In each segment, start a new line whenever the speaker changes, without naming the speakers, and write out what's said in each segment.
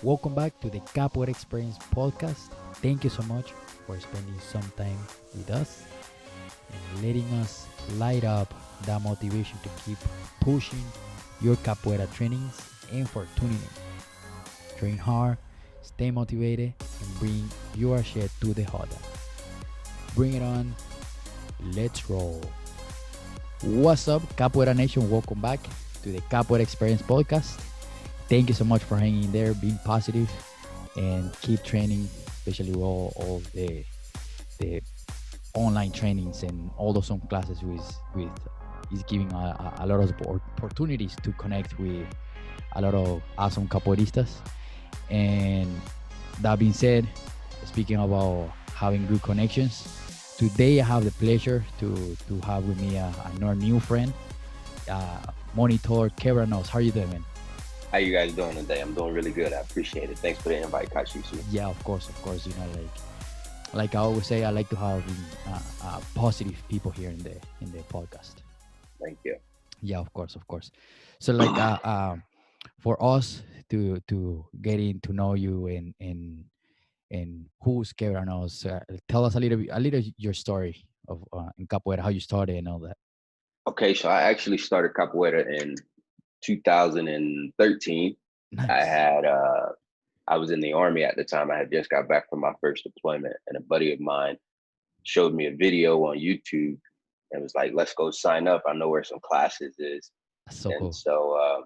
Welcome back to the Capoeira Experience podcast. Thank you so much for spending some time with us and letting us light up that motivation to keep pushing your capoeira trainings and for tuning in. Train hard, stay motivated, and bring your shit to the huddle. Bring it on. Let's roll. What's up, Capoeira Nation? Welcome back to the Capoeira Experience podcast. Thank you so much for hanging there, being positive, and keep training, especially with all the online trainings and all those some classes with is giving a lot of opportunities to connect with a lot of awesome capoeiristas. And that being said, speaking about having good connections, today I have the pleasure to have with me another new friend, Monitor Quebra. How are you doing, man?
How you guys doing today? I'm doing really good. I appreciate it. Thanks for the invite, Kashisu.
Yeah, of course. You know, like I always say, I like to have positive people here in the podcast.
Thank you.
Yeah, of course. So for us to getting to know you and who's Kevin knows, tell us a little your story of in capoeira, how you started and all that.
Okay, so I actually started Capoeira in 2013. I
Nice.
had I was in the army at the time. I had just got back from my first deployment, and a buddy of mine showed me a video on YouTube and was like, "Let's go sign up. I know where some classes is."
That's so
And
cool.
so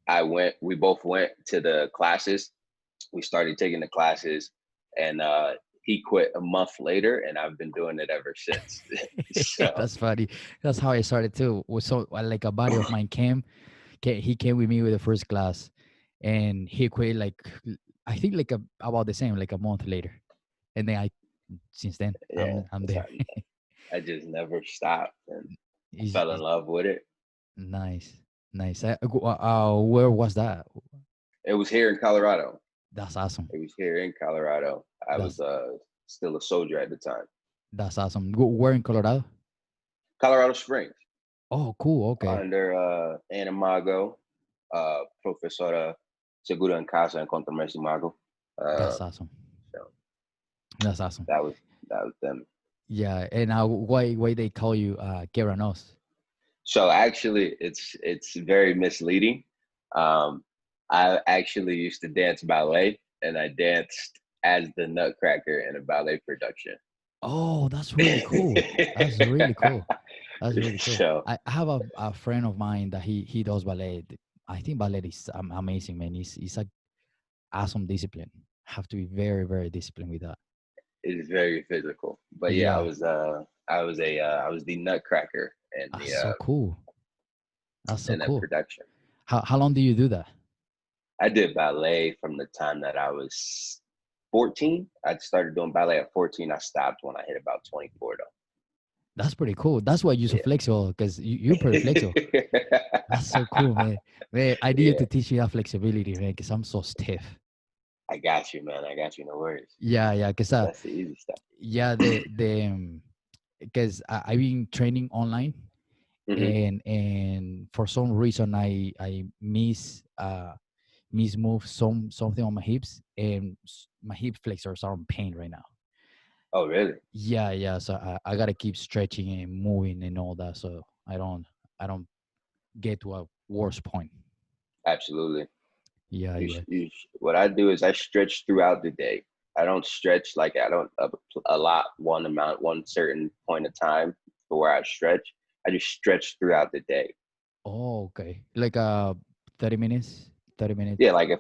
I went. We both went to the classes. We started taking the classes, and he quit a month later, and I've been doing it ever since. So
That's funny. That's how I started too. So like a buddy of mine he came with me with the first class, and he quit like I think like about the same, like a month later, and then I since then
yeah,
I'm
so
there.
I just never stopped, and I
Is
fell in love with it.
nice, nice. Where was that?
It was here in Colorado.
That's awesome.
It was here in Colorado. I was
That's
still a soldier at the time.
that's awesome. Where in Colorado?
Colorado Springs,
Oh, cool. Okay,
under Animago, Professora Segura en Casa en Contra Mago. Uh,
that's awesome.
so
That's awesome.
that was them.
Yeah, and why they call you Gueranos?
So actually, it's very misleading. Um, I actually used to dance ballet, and I danced as the Nutcracker in a ballet production.
Oh, that's really cool. That's really cool. That's really cool.
So
I have a friend of mine that he does ballet. I think ballet is amazing, man. It's a awesome discipline. Have to be very disciplined with that.
it's very physical. But yeah,
Yeah,
I was the Nutcracker
that's so cool. That's so
in that
cool.
production.
How long do you do that?
I did ballet from the time that I was 14. I started doing ballet at 14. I stopped when I hit about 24
That's pretty cool. That's why you're so
though.
flexible because you're pretty flexible.
Yeah.
That's so cool, man. Man, I need
Yeah.
to teach you that flexibility, man, because I'm so stiff.
I got you, man. I got you. No worries.
Yeah, because
That's the easy stuff.
yeah, the because I've been training online
Hmm.
and for some reason I mismove something on my hips and my hip flexors are in pain right now.
Oh, really?
Yeah, so I gotta keep stretching and moving and all that so I don't get to a worse point.
Absolutely.
Yeah.
What I do is I stretch throughout the day. I don't stretch like I don't a lot one amount one certain point of time for where I stretch. I just stretch throughout the day.
Oh, okay, like 30 minutes, 30
Yeah,
minutes.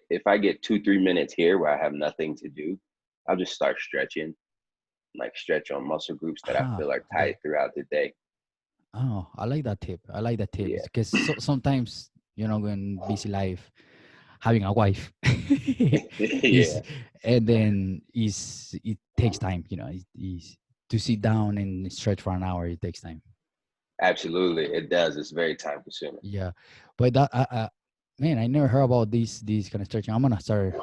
if I get 2 3 minutes here where I have nothing to do, I'll just start stretching, like stretch on muscle groups that I
Huh,
feel are tight
okay.
throughout the day.
Oh, I like that tip. I like that tip
Yeah.
because sometimes in busy life, having a wife is,
Yeah.
and then is it takes time. Is to sit down and stretch for an hour. It takes time.
Absolutely. It does. It's very time consuming.
Yeah, but man, I never heard about these kind of stretching. I'm gonna start
Yeah,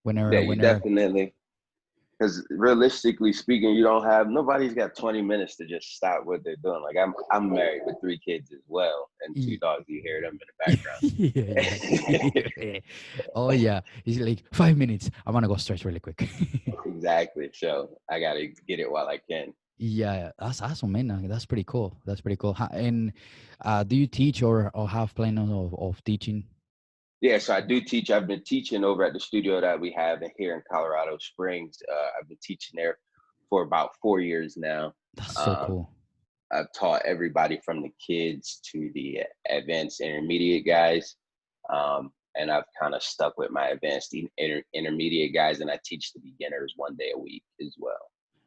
whenever
you
whenever.
definitely because realistically speaking, nobody's got 20 minutes to just stop what they're doing. Like I'm married with 3 kids as well, and 2 dogs. You hear them in
Yeah, yeah.
the background.
Oh yeah, it's like 5 minutes. I want to go stretch really quick.
Exactly. So I gotta get it while I can.
Yeah, that's awesome, man. That's pretty cool. That's pretty cool. And do you teach or have plans of teaching?
Yeah, so I do teach. I've been teaching over at the studio that we have here in Colorado Springs. I've been teaching there for about 4 years now.
That's so
Um,
cool.
I've taught everybody from the kids to the advanced intermediate guys. And I've kind of stuck with my advanced intermediate guys, and I teach the beginners 1 day a week as well.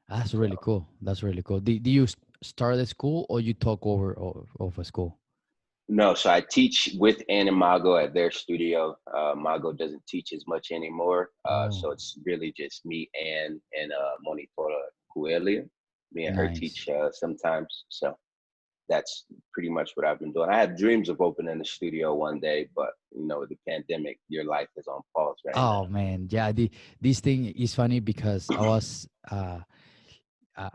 That's
So,
really cool. That's really cool. Do you start at school or you talk over school?
no, so I teach with Ann and Mago at their studio. Mago doesn't teach as much anymore.
Oh,
So it's really just me and Monitora Coelia. Me and her
nice.
teach sometimes. So that's pretty much what I've been doing. I have dreams of opening a studio one day, but with the pandemic, your life is on pause right now.
Oh man, yeah. This thing is funny because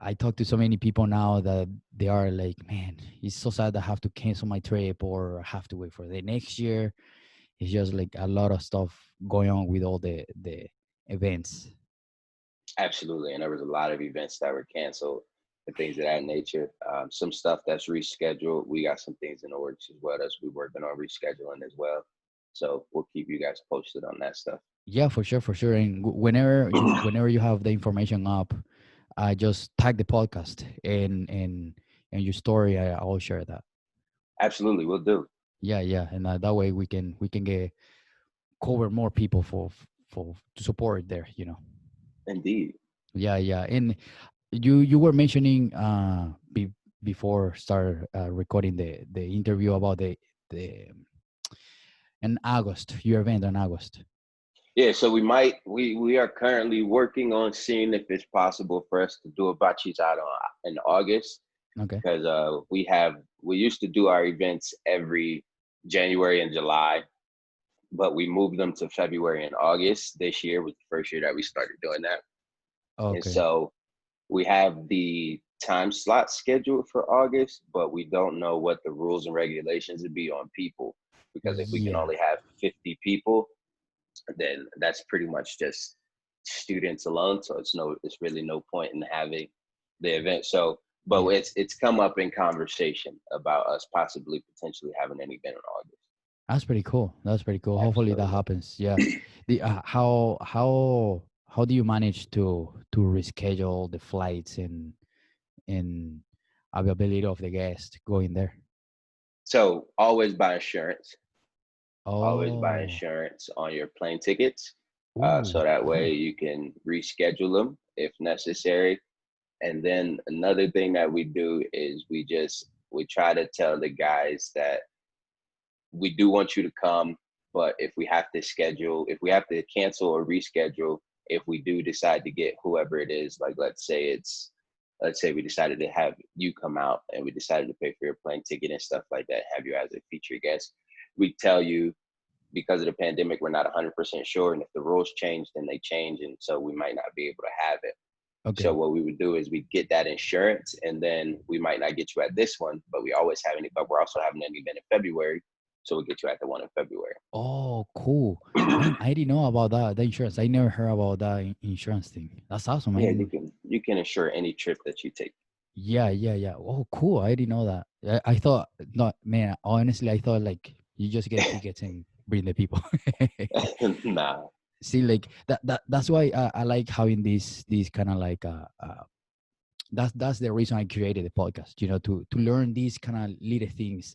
I talk to so many people now that they are like, man, it's so sad I have to cancel my trip or have to wait for the next year. It's just like a lot of stuff going on with all the events.
Absolutely. And there was a lot of events that were canceled and things of that nature. Some stuff that's rescheduled. We got some things in the works as well that's we're working on rescheduling as well. So we'll keep you guys posted on that stuff.
Yeah, for sure, for sure. And whenever you have the information up, I just tag the podcast and your story. I'll share that.
Absolutely, we'll do.
Yeah, yeah, and that way we can get cover more people for to support there.
Indeed.
Yeah, yeah. And you were mentioning before start recording the interview about the in August, your event in August.
Yeah, so we are currently working on seeing if it's possible for us to do a bachata in August
Okay.
because we used to do our events every January and July, but we moved them to February and August. This year was the first year that we started doing that. And
Okay.
so we have the time slot scheduled for August, but we don't know what the rules and regulations would be on people because if we can
Yeah.
only have 50 people, then that's pretty much just students alone. So it's really no point in having the event. So, but
Yeah.
it's come up in conversation about us possibly potentially having an event in August.
That's pretty cool. That's pretty cool. Hopefully that
Absolutely.
happens. Yeah. The how do you manage to reschedule the flights and availability of the guest going there?
So always buy
Oh.
insurance on your plane tickets. So
Ooh,
that way
cool.
you can reschedule them if necessary. And then another thing that we do is we try to tell the guys that we do want you to come, but if we have to cancel or reschedule, if we do decide to get whoever it is, like let's say we decided to have you come out and we decided to pay for your plane ticket and stuff like that, have you as a featured guest, we tell you because of the pandemic, we're not 100% sure. And if the rules change, then they change. And so we might not be able to have it. So
Okay.
what we would do is we get that insurance and then we might not get you at this one, but we always have any, but we're also having an event in February. So we'll get you at the one in February.
Oh, cool. I didn't know about that. The insurance. I never heard about that insurance thing. That's awesome.
Yeah, you can insure any trip that you take.
Yeah, yeah, yeah. Oh, cool. I didn't know that. I thought, not, man, honestly, I thought like you just get tickets and bring the people.
Nah,
See, like that's why I like having these kind of like that's the reason I created the podcast, to learn these kind of little things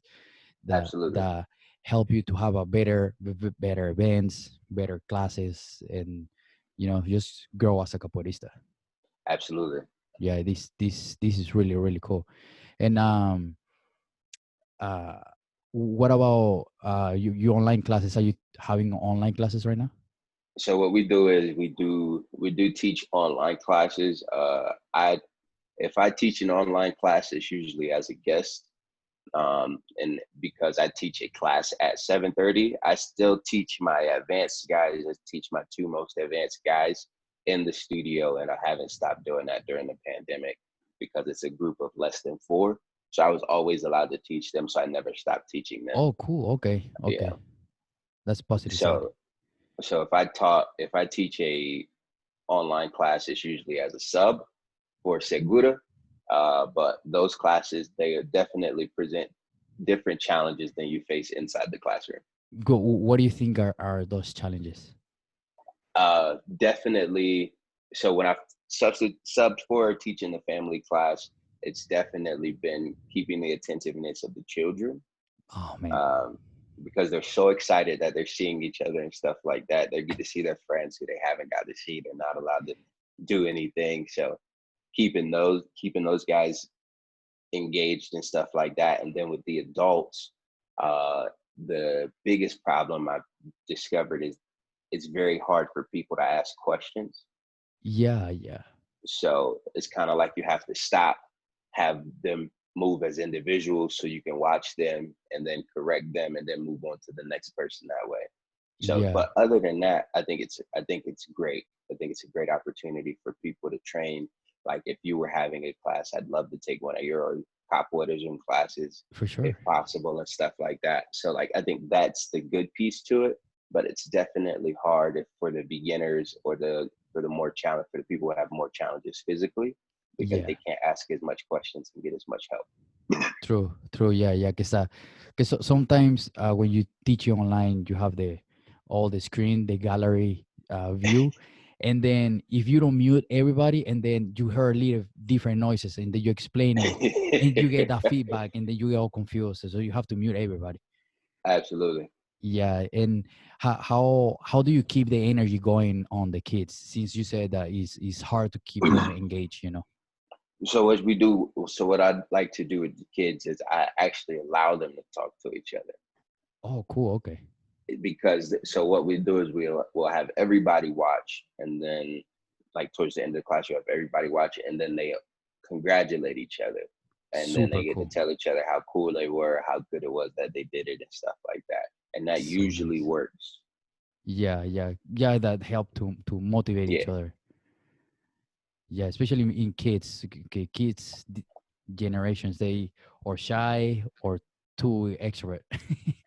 absolutely.
that help you to have a better events, better classes, and just grow as a capoeirista.
Absolutely.
Yeah, this is really really cool. And uh what about you online classes? Are you having online classes right now?
So what we do is we do teach online classes. I If I teach an online class, it's usually as a guest. And because I teach a class at 7:30, I still teach my advanced guys. I teach my two most advanced guys in the studio, and I haven't stopped doing that during the pandemic because it's a group of less than four. So I was always allowed to teach them, so I never stopped teaching them.
Oh, cool. Okay.
Yeah.
Okay. That's positive side.
So if I teach a online class, it's usually as a sub for Segura. But those classes, they definitely present different challenges than you face inside the classroom.
Go. What do you think are those challenges?
Definitely. So when I've subbed for teaching the family class, it's definitely been keeping the attentiveness of the children,
Oh man.
um, because they're so excited that they're seeing each other and stuff like that. They get to see their friends who they haven't got to see. They're not allowed to do anything. So keeping those guys engaged and stuff like that. And then with the adults, uh, the biggest problem I've discovered is it's very hard for people to ask questions.
Yeah. Yeah.
So it's kind of like you have to stop, have them move as individuals so you can watch them and then correct them and then move on to the next person that way. So,
Yeah.
but other than that, I think it's great. I think it's a great opportunity for people to train. Like if you were having a class, I'd love to take one of your capoeira Zoom classes
For
if
sure.
possible and stuff like that. So like I think that's the good piece to it, but it's definitely hard for the beginners or the more challenge for the people who have more challenges physically because
Yeah.
they can't ask as much questions and get as much help.
True. True. Yeah. Yeah. Because sometimes when you teach online, you have the all the screen, the gallery view, and then if you don't mute everybody, and then you hear little different noises, and then you're explaining, and you get that feedback, and then you get all confused. So you have to mute everybody.
Absolutely.
Yeah. And how do you keep the energy going on the kids? Since you said that it's hard to keep them engaged.
So what I'd like to do with the kids is I actually allow them to talk to each other
Oh, cool. Okay.
because so what we do is we'll have everybody watch and then like towards the end of the class you have everybody watch it and then they congratulate each other and then
Super
they get to
cool.
tell each other how cool they were, how good it was that they did it and stuff like that. And that
So
usually
nice.
works.
Yeah, yeah, yeah. That help to motivate each
Yeah.
other. Yeah, especially in kids. Kids generations, they or shy or too extrovert.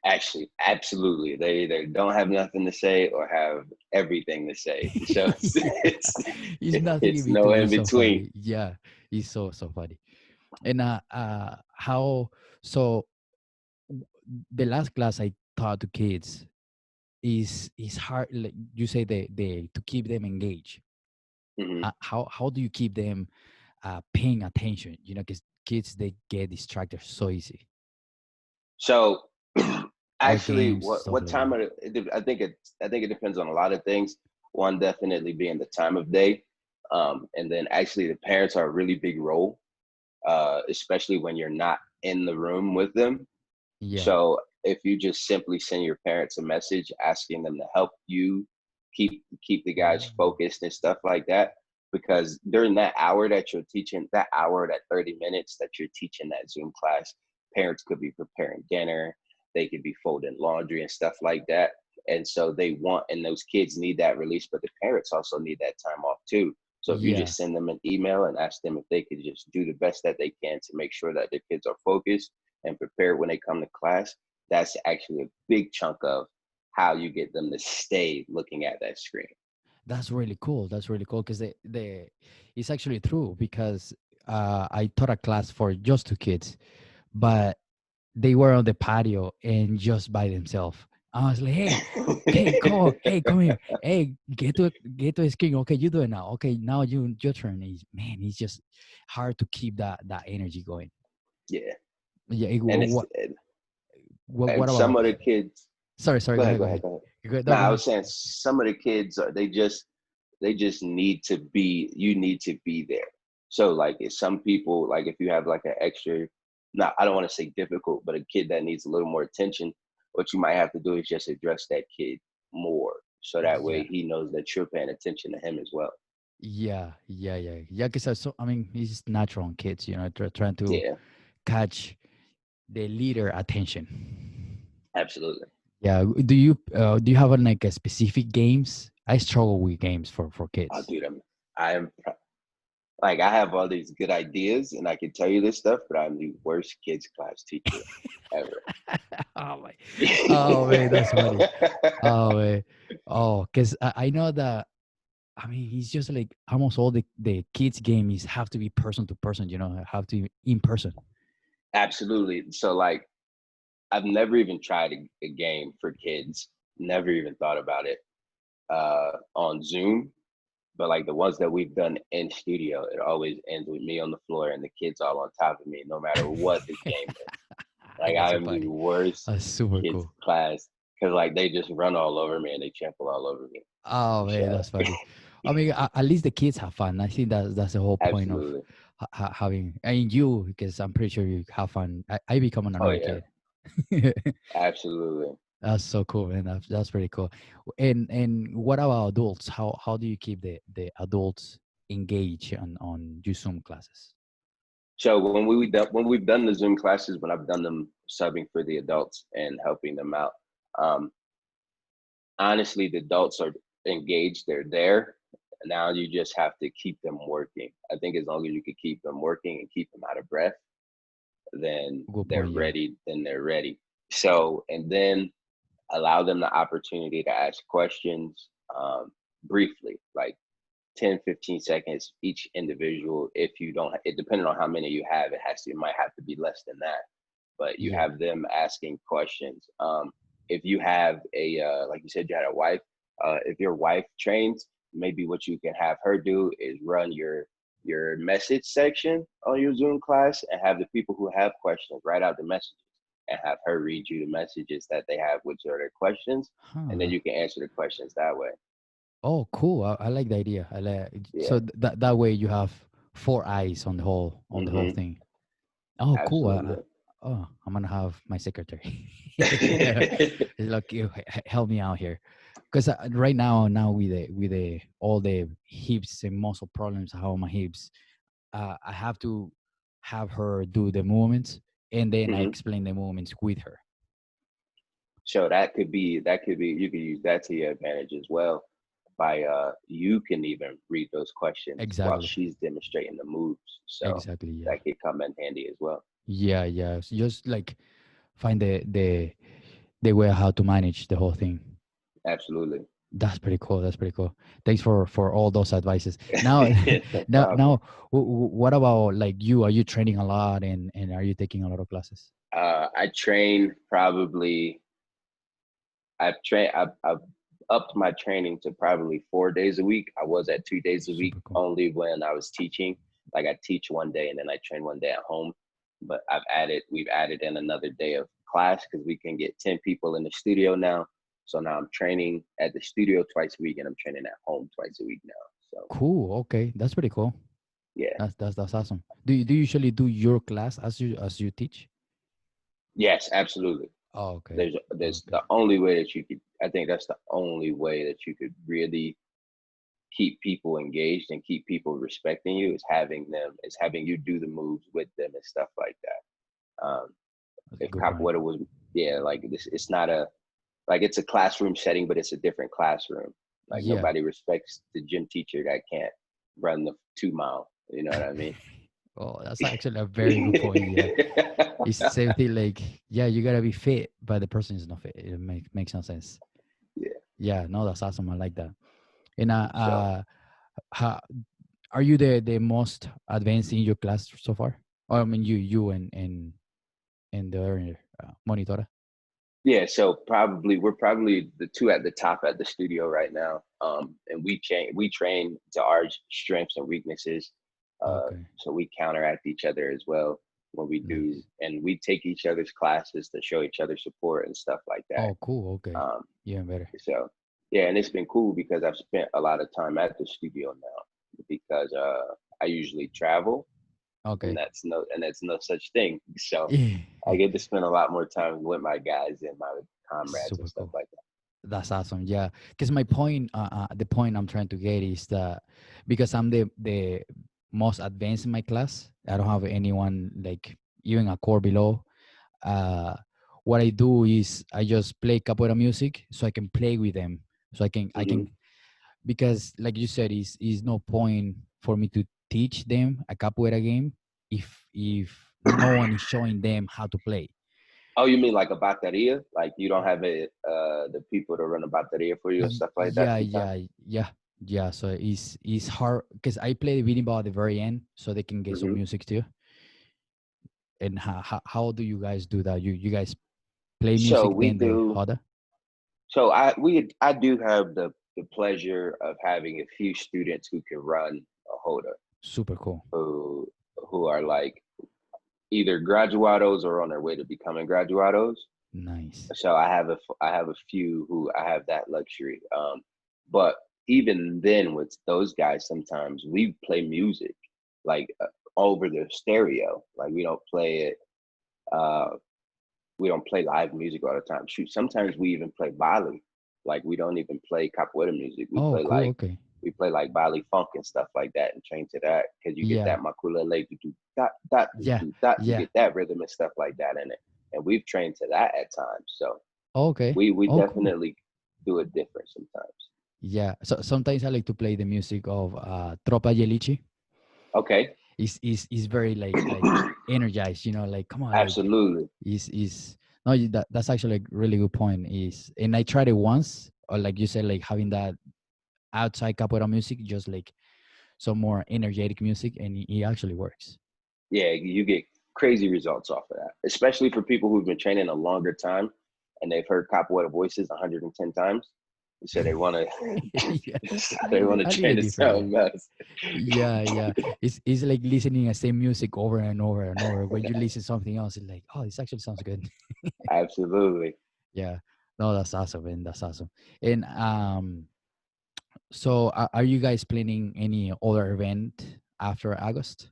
Actually, absolutely. They either don't have nothing to say or have everything to say. So
Yeah, it's nothing in
it's no
between.
in
It's so
between.
funny. Yeah, it's so funny. And how so? w- The last class I taught to kids is hard. Like you say, they to keep them engaged.
Hmm.
How do you keep them paying attention? Because kids they get distracted so easy.
So
Or
actually,
games stuff
what
like that.
time of I think it depends on a lot of things. One definitely being the time of day, and then actually the parents are a really big role, especially when you're not in the room with them.
Yeah.
So if you just simply send your parents a message asking them to help you keep the guys
Oh.
focused and stuff like that, because during that hour that you're teaching, that hour, that 30 minutes that you're teaching that Zoom class, parents could be preparing dinner, they could be folding laundry and stuff like that. And so and those kids need that release, but the parents also need that time off too. So if you
Yeah.
just send them an email and ask them if they could just do the best that they can to make sure that their kids are focused and prepared when they come to class, that's actually a big chunk of how you get them to stay looking at that screen.
That's really cool. That's really cool because it's actually true because I taught a class for just two kids, but they were on the patio and just by themselves. I was like, hey, okay, come here. Hey, get to the screen. Okay, you do it now. Okay, now your turn. Man, it's just hard to keep that energy going.
Yeah,
Yeah.
and it's
What
and
about?
some of the kids.
Sorry.
Go
Go
ahead,
ahead.
go
Go
ahead,
ahead.
go ahead.
No,
No,
go
I
ahead.
was saying some of the kids are they just need to be. You need to be there. So like, if some people like if you have like an extra, not I don't want to say difficult, but a kid that needs a little more attention, what you might have to do is just address that kid more, so that way
Yeah.
he knows that you're paying attention to him as well.
Yeah. Because I mean, it's natural on kids, trying to
Yeah,
catch the leader attention.
absolutely.
Yeah. Do you have like a specific games I struggle with games for
Oh,
kids.
dude, I am like I have all these good ideas, and I can tell you this stuff, but I'm the worst kids class teacher ever.
Oh my, oh man, that's funny. Oh man, oh, because I know that. I mean, he's just like almost all the kids game is have to be person to person. Have to be in person.
Absolutely. So like I've never even tried a game for kids. Never even thought about it on Zoom. But like the ones that we've done in studio, it always ends with me on the floor and the kids all on top of me, no matter what the game is. Like
That's
I
so
am the
funny.
worst
That's super
kids
cool.
class because like they just run all over me and they trample all over me.
Oh man,
So
that's funny. I mean, at least the kids have fun. I think that's the whole point of
absolutely.
having. And you, because I'm pretty sure you have fun. I become
Oh
another
yeah,
kid.
absolutely.
That's so cool, man. That's pretty cool. And what about adults? How do you keep the adults engaged on your Zoom classes?
So when we've done the Zoom classes, when I've done them subbing for the adults and helping them out, um, honestly, the adults are engaged. They're there. Now you just have to keep them working. I think as long as you can keep them working and keep them out of breath, then
Good
they're
point. Yeah.
ready. Then they're ready. So and then allow them the opportunity to ask questions briefly, like 10, 15 seconds each individual. If you don't, it depending on how many you have, it might have to be less than that. But you
Yeah.
have them asking questions. If you have like you said, you had a wife. If your wife trains, maybe what you can have her do is run your message section on your Zoom class and have the people who have questions write out the messages and have her read you the messages that they have, which are their questions, and then
Huh.
you can answer the questions that way.
Oh, cool. I like the idea. I like
Yeah.
so that way you have four eyes on the whole
Hmm.
thing. Oh, cool.
Absolutely.
Oh, I'm gonna have my secretary. Look, you help me out here, because right now with the all the hips and muscle problems, how my hips, I have to have her do the movements, and then I
Hmm.
explain the movements with her.
So that could be you could use that to your advantage as well by you can even read those questions while
Exactly.
she's demonstrating the moves. So
Exactly. Yeah.
that could come in handy as well.
Yeah. Yeah. So just like find the way how to manage the whole thing.
Absolutely.
That's pretty cool. That's pretty cool. Thanks for all those advices. Now,
No
now,
problem.
now, what about like you? Are you training a lot and are you taking a lot of classes?
I train probably I've upped my training to probably 4 days a week. I was at 2 days a week
Super cool.
only when I was teaching. Like I teach one day and then I train one day at home. But we've added in another day of class because we can get 10 people in the studio now. So now I'm training at the studio twice a week and I'm training at home twice a week now. So
Cool. Okay, that's pretty cool.
yeah.
That's awesome. Do you usually do your class as you teach?
Yes, absolutely.
Oh, okay.
There's
Okay.
the only way that you could I think that's the only way that you could really keep people engaged and keep people respecting you is having you do the moves with them and stuff like that.
That's a
If
good point.
capoeira was yeah, like this, it's not a like it's a classroom setting, but it's a different classroom. Like
Yeah.
nobody respects the gym teacher that can't run the 2 mile. You know what I mean?
Oh, that's actually a very good point. Yeah. It's the same thing. Like, yeah, you gotta be fit, but the person is not fit. It makes no sense.
Yeah.
Yeah. No, that's awesome. I like that. And
So
how, are you the most advanced in your class so far? Or I mean, you and the other monitora.
yeah, so probably we're probably the two at the top at the studio right now. And we train to our strengths and weaknesses.
Okay,
So we counteract each other as well when we do,
nice.
and we take each other's classes to show each other support and stuff like that.
Oh, cool. Okay,
Um,
even better.
so yeah, and it's been cool because I've spent a lot of time at the studio now because I usually travel and
Okay.
that's no such thing. So
Yeah,
I get to spend a lot more time with my guys and my comrades and
super
stuff
cool.
like that.
That's awesome. Yeah, because my point, the point I'm trying to get is that because I'm the most advanced in my class, I don't have anyone like even a core below. Uh, what I do is I just play capoeira music so I can play with them. So I can I
Hmm.
can because like you said, is no point for me to teach them a capoeira game if no one is showing them how to play.
Oh, you mean like a bateria? Like you don't have it, the people to run a bateria for you and stuff like that
Yeah,
sometimes?
yeah. So it's hard because I play the video at the very end, so they can get some
Hmm.
music too. And how do you guys do that? You guys play
So
music
we
then the
do.
other?
So I do have the pleasure of having a few students who can run a Hoda,
Super cool.
who who are like either graduados or on their way to becoming graduados.
Nice.
So I have a few who I have that luxury. But even then, with those guys, sometimes we play music like over the stereo. Like uh, we don't play live music all the time. Shoot, sometimes we even play Bali. Like we don't even play capoeira music.
Oh, cool. Okay.
We play like Bali funk and stuff like that, and train to that because you get
Yeah,
that makula leg to do that that
yeah,
do that. You
yeah.
get that rhythm and stuff like that in it, and we've trained to that at times. So
Okay.
we
Oh, cool.
definitely do it different sometimes.
Yeah. So sometimes I like to play the music of Tropa Yelichi.
Okay,
Is very like energized. Like come on, like
absolutely.
is no that's actually a really good point. Is and I tried it once, or like you said, like having that outside capoeira music, just like some more energetic music, and it actually works.
Yeah, you get crazy results off of that, especially for people who've been training a longer time and they've heard capoeira voices 110 times. So they want to
Yeah,
they want to
a
train
little
to
different. Yeah,
something else.
yeah. It's like listening the same music over and over and over. When you listen to something else, it's like, oh, this actually sounds good.
Absolutely.
Yeah, no, that's awesome, and that's awesome. And so are you guys planning any other event after August?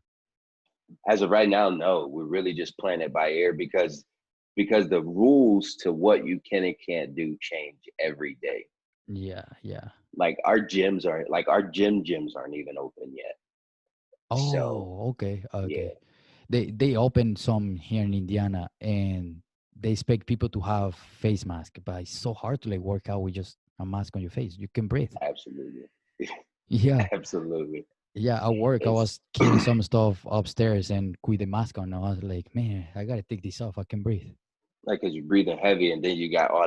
As of right now, no, we're really just playing it by ear because the rules to what you can and can't do change every day.
Yeah.
Like our gyms aren't even open yet. So
Oh, okay,
yeah,
okay. They open some here in Indiana, and they expect people to have face mask, but it's so hard to like work out with just a mask on your face. You can breathe.
absolutely.
Yeah,
Absolutely.
yeah. At work, I
It's
was carrying some stuff upstairs and with the mask on. I was like, man, I gotta take this off. I can breathe.
like because you're breathing heavy and then you got all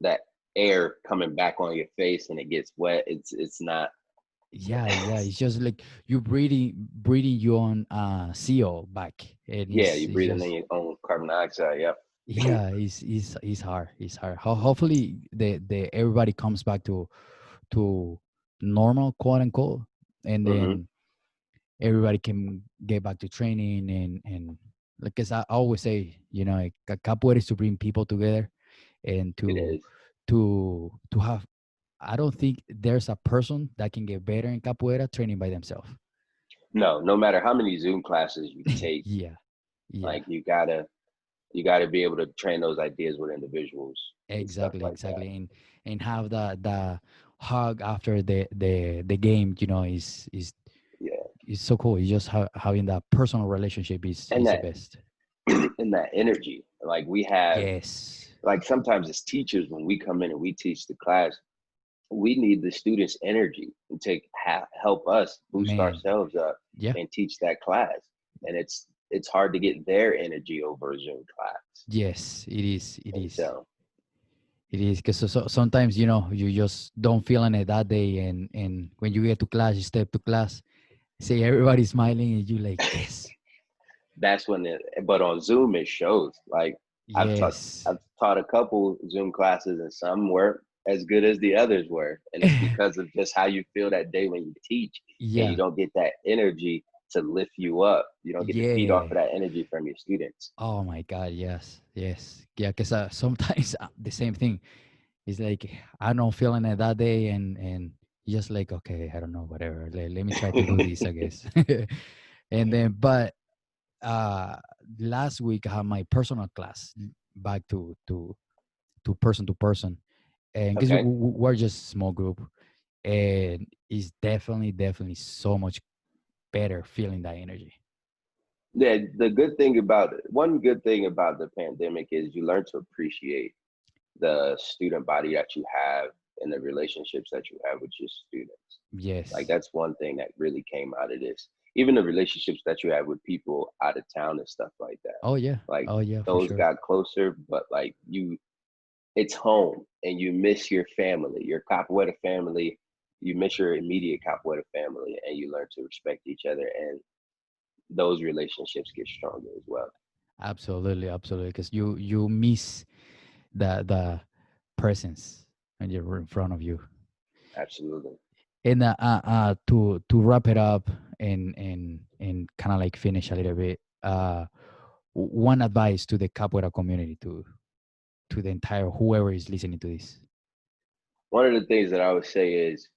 that air coming back on your face and it gets wet. It's not.
Yeah. It's just like you breathing your own CO back, and
Yeah,
it's
you're
it's
breathing in
just
your own carbon dioxide. Yep.
yeah, it's hard. It's hard. Hopefully the everybody comes back to normal, quote unquote, and
Hmm.
then everybody can get back to training and like as I always say, like, capoeira is to bring people together and
It
to
is.
to have. I don't think there's a person that can get better in capoeira training by themselves.
No, no matter how many Zoom classes you take,
Yeah, yeah.
like you gotta be able to train those ideas with individuals and stuff
Exactly,
like that.
exactly, and have the hug after the game.
Yeah,
Is so cool. It's just having that personal relationship
and
is the
that
best.
and that energy. Like we have,
Yes.
like sometimes as teachers, when we come in and we teach the class, we need the students' energy and help us boost
Man.
ourselves up
Yeah.
and teach that class. And it's hard to get their energy over a Zoom class.
Yes, it is. It
And
is.
so
It is because sometimes you just don't feel on it that day, and when you get to class, you step to class, say everybody's smiling, and you like yes,
that's but on Zoom it shows. Like I've taught
yes,
I've taught a couple Zoom classes and some weren't as good as the others were. And it's because of just how you feel that day when you teach and you
yeah,
don't get that energy to lift you up. You don't get to feed off
yeah.
of that energy from your students.
Oh my God, yes. Yeah, because sometimes the same thing. It's like I don't feeling it that day, and you just like okay, I don't know, whatever. Let me try to do this, I guess. And then, but last week I had my personal class back to person, and because
Okay.
we're just a small group, and it's definitely so much better feeling that energy.
Yeah, one good thing about the pandemic is you learn to appreciate the student body that you have and the relationships that you have with your students. Like
Yes.
that's one thing that really came out of this. Even the relationships that you have with people out of town and stuff like that.
Oh yeah.
Like
Oh yeah, for
those
sure.
got closer, but like it's home and you miss your family, your capoeira family. You miss your immediate capoeira family, and you learn to respect each other, and those relationships get stronger as well.
Absolutely, absolutely. Because you miss the presence when you're in front of you.
Absolutely.
And to wrap it up and kind of like finish a little bit, one advice to the capoeira community, to the entire whoever is listening to this.
One of the things that I would say is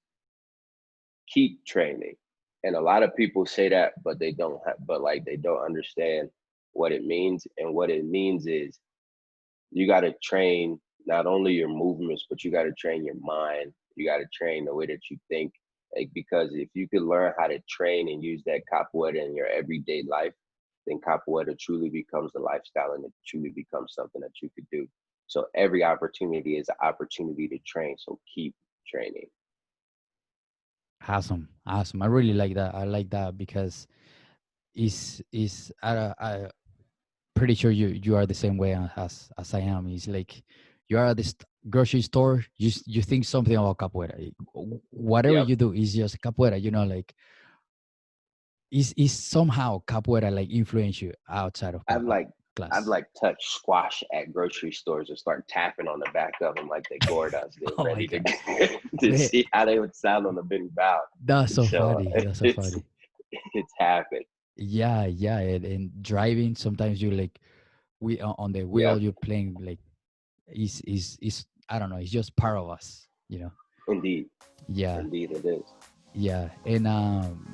keep training. And a lot of people say that, but they don't have, but like they don't understand what it means. And what it means is you got to train not only your movements, but you got to train your mind. You got to train the way that you think. Like, because if you could learn how to train and use that capoeira in your everyday life, then capoeira truly becomes a lifestyle and it truly becomes something that you could do. So every opportunity is an opportunity to train. So keep training.
Awesome, awesome. I really like that. I like that because is I pretty sure you are the same way as I am. It's like you are at this grocery store, you think something about capoeira. Whatever
Yep.
you do is just capoeira. Like is somehow capoeira like influence you outside of
I've like I've
class.
like touched squash at grocery stores and start tapping on the back of them like the Gordas. They're
Oh my
ready to
god,
to
man,
see how they would sound on the big bout.
that's so
So
funny. That's so funny.
it's happened.
Yeah, yeah, and driving sometimes you like we on the wheel
Yep,
you're playing like is I don't know. It's just part of us.
indeed,
Yeah.
indeed it is.
Yeah, and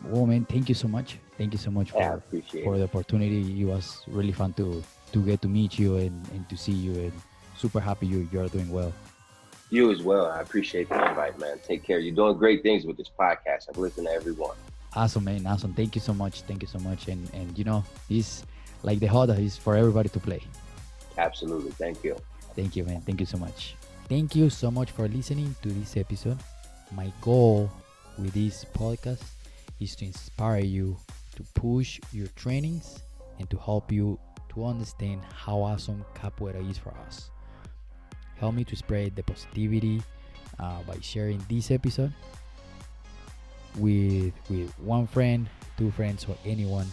well, man, thank you so much. Thank you so much
Yeah, I appreciate
for
it.
the opportunity. It was really fun to get to meet you and to see you, and super happy you're doing well.
You as well. I appreciate the invite, man. Take care. You're doing great things with this podcast. I've listened to everyone.
Awesome, man. Awesome. Thank you so much. Thank you so much. And this like the Hoda is for everybody to play.
Absolutely. Thank you.
Thank you, man. Thank you so much. Thank you so much for listening to this episode. My goal with this podcast is to inspire you to push your trainings and to help you to understand how awesome capoeira is for us. Help me to spread the positivity by sharing this episode with one friend, two friends, or anyone,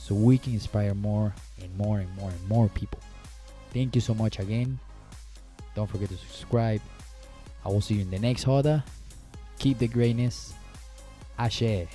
so we can inspire more and more and more and more people. Thank you so much again. Don't forget to subscribe. I will see you in the next Hoda. Keep the greatness. Ashe.